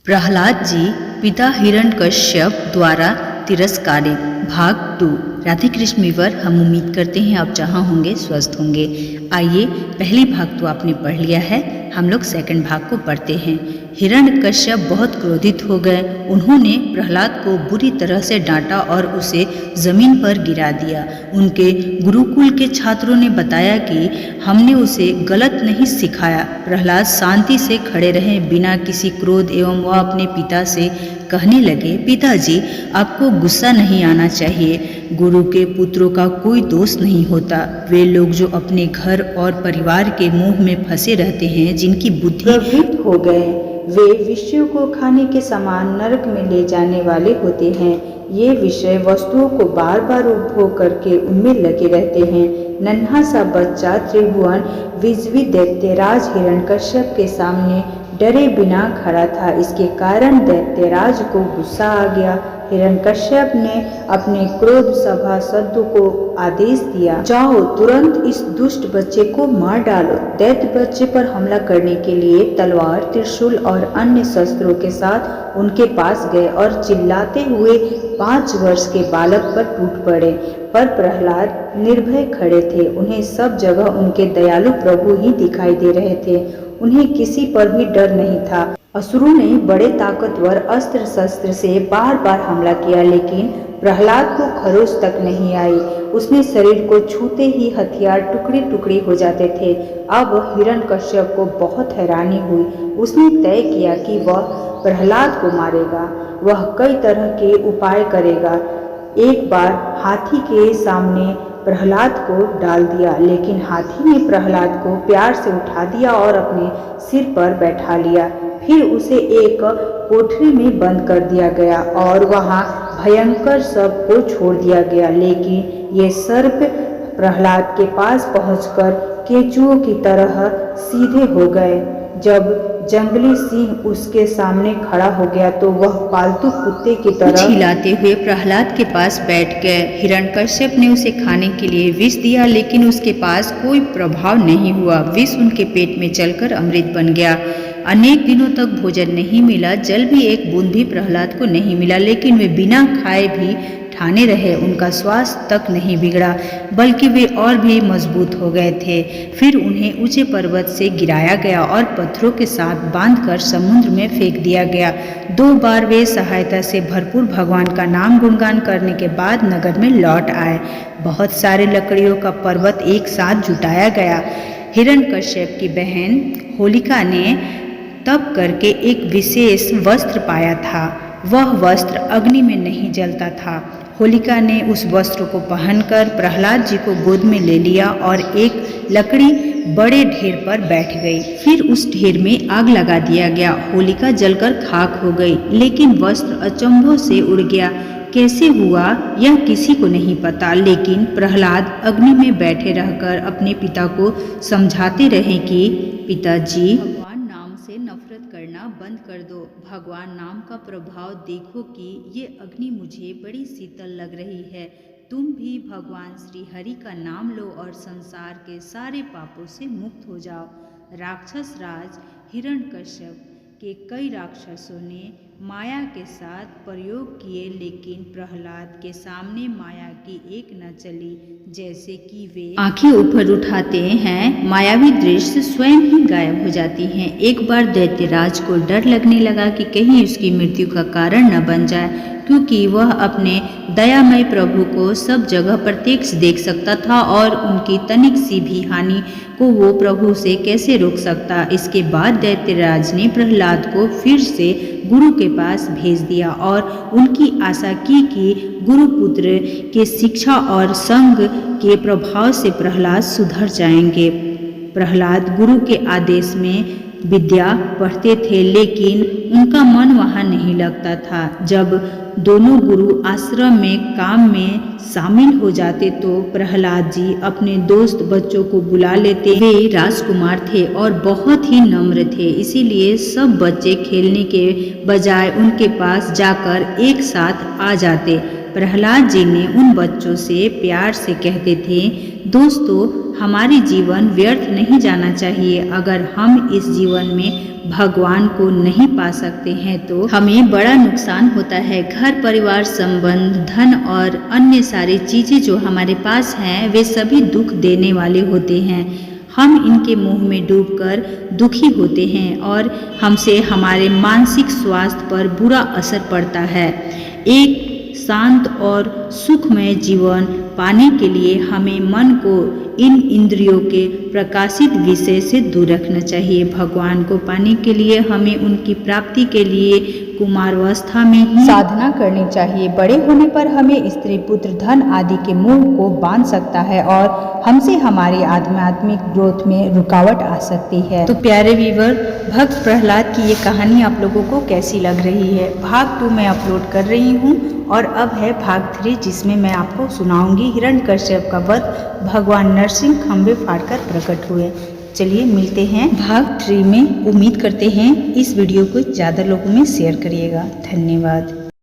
प्रहलाद जी पिता हिरण्यकश्यप द्वारा तिरस्कारित भाग 2। राधे कृष्ण वीवर, हम उम्मीद करते हैं आप जहाँ होंगे स्वस्थ होंगे। आइए, पहली भाग तो आपने पढ़ लिया है, हम लोग सेकंड भाग को पढ़ते हैं। हिरण्यकश्यप बहुत क्रोधित हो गए। उन्होंने प्रहलाद को बुरी तरह से डांटा और उसे जमीन पर गिरा दिया। उनके गुरुकुल के छात्रों ने बताया कि हमने उसे गलत नहीं सिखाया। प्रहलाद शांति से खड़े रहे बिना किसी क्रोध एवं वह अपने पिता से कहने लगे, पिताजी, आपको गुस्सा नहीं आना चाहिए। गुरु के पुत्रों का कोई दोष नहीं होता। वे लोग जो अपने घर और परिवार के मोह में फंसे रहते हैं, जिनकी बुद्धि प्रवृत्त हो गए, वे विषयों को खाने के समान नरक में ले जाने वाले होते हैं। ये विषय वस्तुओं को बार बार उपभोग करके उनमें लगे रहते हैं। नन्हा सा बच्चा त्रिभुवन विजयी दैत्यराज हिरण्यकश्यप के सामने डरे बिना खड़ा था। इसके कारण दैत्यराज को गुस्सा आ गया। हिरण्यकश्यप ने अपने क्रोध सभासदों को आदेश दिया, जाओ तुरंत इस दुष्ट बच्चे को मार डालो। दैत्य बच्चे पर हमला करने के लिए तलवार, त्रिशूल और अन्य शस्त्रों के साथ उनके पास गए और चिल्लाते हुए 5 वर्ष के बालक पर टूट पड़े। पर प्रहलाद निर्भय खड़े थे। उन्हें सब जगह उनके दयालु प्रभु ही दिखाई दे रहे थे। उन्हें किसी पर भी डर नहीं था। असुरों ने बड़े ताकतवर अस्त्र शस्त्र से बार बार हमला किया, लेकिन प्रहलाद को खरोच तक नहीं आई। उसने शरीर को छूते ही हथियार टुकड़े टुकड़े हो जाते थे। अब हिरण्यकश्यप को बहुत हैरानी हुई। उसने तय किया कि वह प्रहलाद को मारेगा। वह कई तरह के उपाय करेगा। एक बार हाथी के सामने प्रहलाद को डाल दिया, लेकिन हाथी ने प्रहलाद को प्यार से उठा दिया और अपने सिर पर बैठा लिया। फिर उसे एक कोठरी में बंद कर दिया गया और वहां भयंकर सर्प को छोड़ दिया गया। लेकिन ये सर्प प्रहलाद के पास पहुंचकर केंचुओं की तरह सीधे हो गए। जब जंगली सिंह उसके सामने खड़ा हो गया तो वह पालतू कुत्ते की तरह चिल्लाते हुए प्रहलाद के पास बैठ गए। हिरण्यकश्यप ने उसे खाने के लिए विष दिया, लेकिन उसके पास कोई प्रभाव नहीं हुआ। विष उनके पेट में चलकर अमृत बन गया। अनेक दिनों तक भोजन नहीं मिला, जल भी एक बूंद भी प्रहलाद को नहीं मिला, लेकिन वे बिना खाए भी ठाने रहे। उनका स्वास्थ्य तक नहीं बिगड़ा, बल्कि वे और भी मजबूत हो गए थे। फिर उन्हें ऊंचे पर्वत से गिराया गया और पत्थरों के साथ बांधकर समुद्र में फेंक दिया गया। 2 बार वे सहायता से भरपूर भगवान का नाम गुणगान करने के बाद नगर में लौट आए। बहुत सारे लकड़ियों का पर्वत एक साथ जुटाया गया। हिरण्यकश्यप की बहन होलिका ने तप करके एक विशेष वस्त्र पाया था। वह वस्त्र अग्नि में नहीं जलता था। होलिका ने उस वस्त्र को पहनकर प्रहलाद जी को गोद में ले लिया और एक लकड़ी बड़े ढेर पर बैठ गई। फिर उस ढेर में आग लगा दिया गया। होलिका जलकर खाक हो गई, लेकिन वस्त्र अचंभों से उड़ गया। कैसे हुआ यह किसी को नहीं पता, लेकिन प्रहलाद अग्नि में बैठे रहकर अपने पिता को समझाते रहे कि पिताजी, भगवान नाम से नफरत करना बंद कर दो। भगवान नाम का प्रभाव देखो कि ये अग्नि मुझे बड़ी शीतल लग रही है। तुम भी भगवान श्री हरि का नाम लो और संसार के सारे पापों से मुक्त हो जाओ। राक्षस राज हिरण्यकश्यप के कई राक्षसों ने माया के साथ प्रयोग किए, लेकिन प्रहलाद के सामने माया की एक न चली। जैसे कि वे आंखें ऊपर उठाते हैं, मायावी दृश्य स्वयं ही गायब हो जाती हैं। एक बार दैत्यराज को डर लगने लगा कि कहीं उसकी मृत्यु का कारण न बन जाए, क्योंकि वह अपने दयामय प्रभु को सब जगह प्रत्यक्ष देख सकता था और उनकी तनिक सी भी हानि को वो प्रभु से कैसे रोक सकता। इसके बाद दैत्यराज ने प्रहलाद को फिर से गुरु के पास भेज दिया और उनकी आशा की कि गुरुपुत्र के शिक्षा और संग के प्रभाव से प्रहलाद सुधर जाएंगे। प्रहलाद गुरु के आदेश में विद्या पढ़ते थे, लेकिन उनका मन वहाँ नहीं लगता था। जब दोनों गुरु आश्रम में काम में शामिल हो जाते तो प्रहलाद जी अपने दोस्त बच्चों को बुला लेते। वे राजकुमार थे और बहुत ही नम्र थे, इसीलिए सब बच्चे खेलने के बजाय उनके पास जाकर एक साथ आ जाते। प्रहलाद जी ने उन बच्चों से प्यार से कहते थे, दोस्तों हमारी जीवन व्यर्थ नहीं जाना चाहिए। अगर हम इस जीवन में भगवान को नहीं पा सकते हैं तो हमें बड़ा नुकसान होता है। घर परिवार संबंध धन और अन्य सारी चीजें जो हमारे पास हैं वे सभी दुख देने वाले होते हैं। हम इनके मोह में डूबकर दुखी होते हैं और हमसे हमारे मानसिक स्वास्थ्य पर बुरा असर पड़ता है। एक शांत और सुखमय जीवन पाने के लिए हमें मन को इन इंद्रियों के प्रकाशित विषय से दूर रखना चाहिए। भगवान को पाने के लिए हमें उनकी प्राप्ति के लिए कुमारावस्था में ही साधना करनी चाहिए। बड़े होने पर हमें स्त्री पुत्र धन आदि के मोह को बांध सकता है और हमसे हमारी आध्यात्मिक ग्रोथ में रुकावट आ सकती है। तो प्यारे व्यूअर, भक्त प्रहलाद की ये कहानी आप लोगों को कैसी लग रही है? भाग 2 मैं अपलोड कर रही हूँ और अब है भाग 3 जिसमें मैं आपको सुनाऊंगी हिरण्यकश्यप का वध भगवान नरसिंह खंबे फाड़कर प्रकट हुए। चलिए मिलते हैं भाग 3 में। उम्मीद करते हैं इस वीडियो को ज़्यादा लोगों में शेयर करिएगा। धन्यवाद।